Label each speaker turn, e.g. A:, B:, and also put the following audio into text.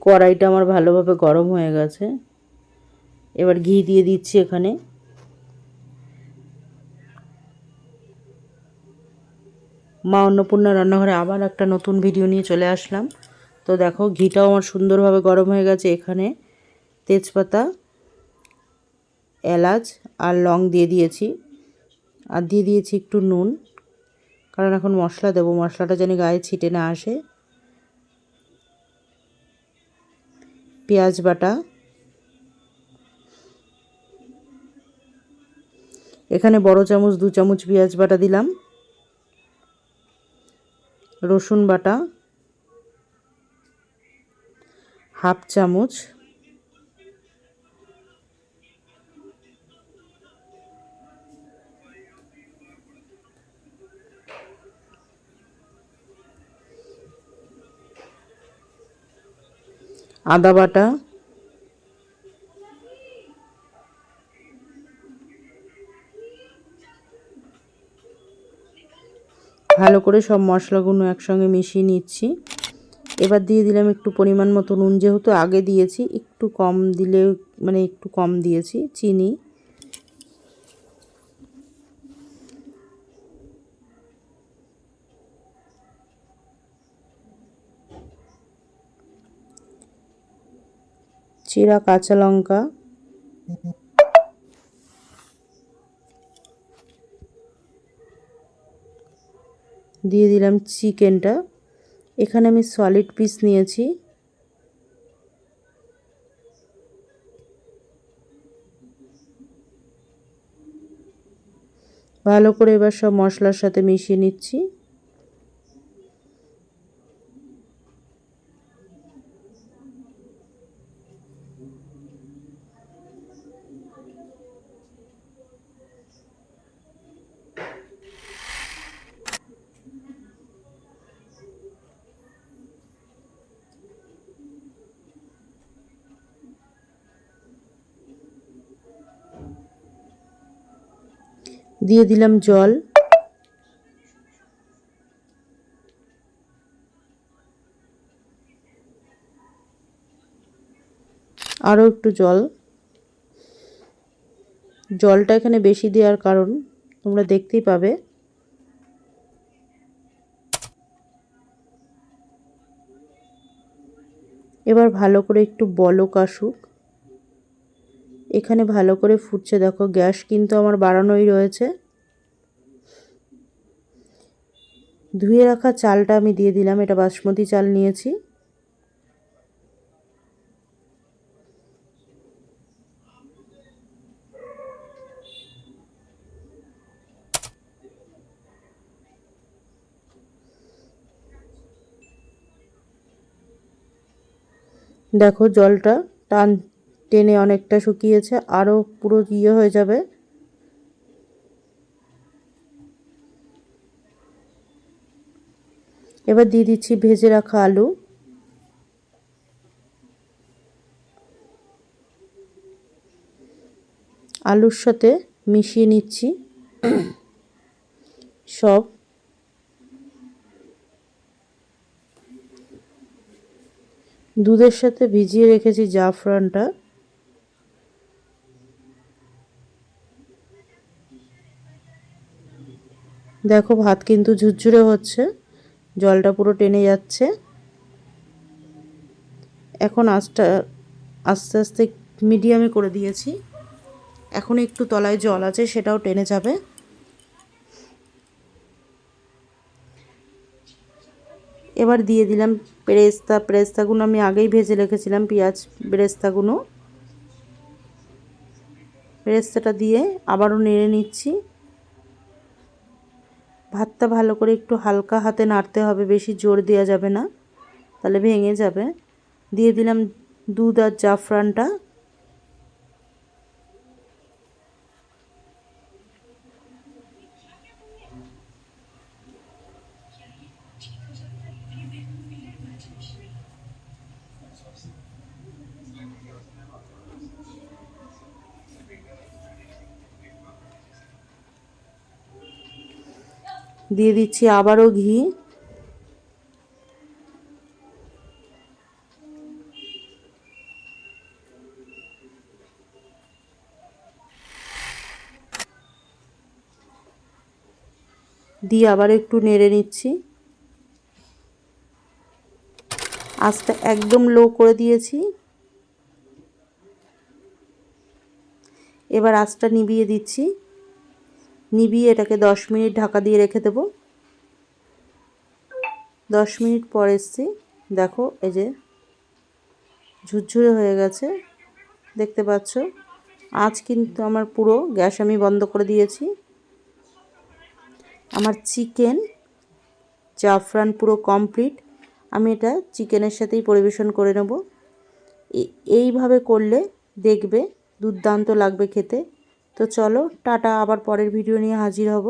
A: কড়াইটা আমার ভালোভাবে গরম হয়ে গেছে। এবার ঘি দিয়ে দিচ্ছি এখানে। মা অন্নপূর্ণা রান্নাঘরে আবার একটা নতুন ভিডিও নিয়ে চলে আসলাম। তো দেখো ঘিটাও আমার সুন্দরভাবে গরম হয়ে গেছে। এখানে তেজপাতা, এলাচ আর লং দিয়ে দিয়েছি, আর দিয়ে দিয়েছি একটু নুন, কারণ এখন মশলা দেবো, মশলাটা যেন গায়ে ছিটে না আসে। পেঁয়াজ বাটা, এখানে বড় চামচ 2 চামচ পেঁয়াজ বাটা দিলাম। রসুন বাটা হাফ চামচ, আদা বাটা, ভালো করে সব মশলাগুলো একসঙ্গে মিশিয়ে নিচ্ছি। এবার দিয়ে দিলাম একটু পরিমাণ মতো নুন, যেহেতু আগে দিয়েছি একটু কম দিলে, মানে একটু কম দিয়েছি চিনি। চিরা কাঁচা লঙ্কা, দিয়ে দিলাম চিকেনটা। এখানে আমি সলিড পিস নিয়েছি। ভালো করে এবার সব মশলার সাথে মিশিয়ে নিচ্ছি। দিয়ে দিলাম জল, আরও একটু জল। জলটা এখানে বেশি দেওয়ার কারণ তোমরা দেখতেই পাবে। এবার ভালো করে একটু বলক আসুক। এখানে ভালো করে ফুটছে, দেখো গ্যাস কিন্তু আমার বাড়ানোই রয়েছে। ধুয়ে রাখা চালটা আমি দিয়ে দিলাম, এটা বাসমতি চাল নিয়েছি। দেখো জলটা টান টেনে অনেকটা শুকিয়েছে, আরও পুরো ইয়ে হয়ে যাবে। এবার দিয়ে দিচ্ছি ভেজে রাখা আলু। আলুর সাথে মিশিয়ে নিচ্ছি সব। দুধের সাথে ভিজিয়ে রেখেছি জাফরানটা। দেখো ভাত কিন্তু ঝুরঝুরে হচ্ছে, জলটা পুরো টেনে যাচ্ছে। এখন আঁচটা আস্তে আস্তে মিডিয়ামে করে দিয়েছি। এখন একটু তলায় জল আছে, সেটাও টেনে যাবে। এবার দিয়ে দিলাম পেরেস্তাগুলো আমি আগেই ভেজে রেখেছিলাম, পেঁয়াজ বেরেস্তাগুলো। বেরেস্তাটা দিয়ে আবারও নেড়ে নিচ্ছি। ভাতটা ভালো করে একটু হালকা হাতে নাড়তে হবে, বেশি জোর দেওয়া যাবে না, তাহলে ভেঙে যাবে। দিয়ে দিলাম দুধ আর জাফরানটা। দিয়ে দিচ্ছি আবারও ঘি। দিয়ে আবার একটু নেড়ে নিচ্ছি। আঁচটা একদম লো করে দিয়েছি। এবার আঁচটা নিভিয়ে দিচ্ছি। নিভিয়ে এটাকে 10 মিনিট ঢাকা দিয়ে রেখে দেব। 10 মিনিট পর এসছি, দেখো এই যে ঝুরঝুরে হয়ে গেছে, দেখতে পাচ্ছ। আঁচ কিন্তু আমার পুরো, গ্যাস আমি বন্ধ করে দিয়েছি। আমার চিকেন জাফরান পুরো কমপ্লিট। আমি এটা চিকেনের সাথেই পরিবেশন করে নেব। এইভাবে করলে দেখবে দুর্দান্ত লাগবে খেতে। তো চলো টাটা, আবার পরের ভিডিও নিয়ে হাজির হব।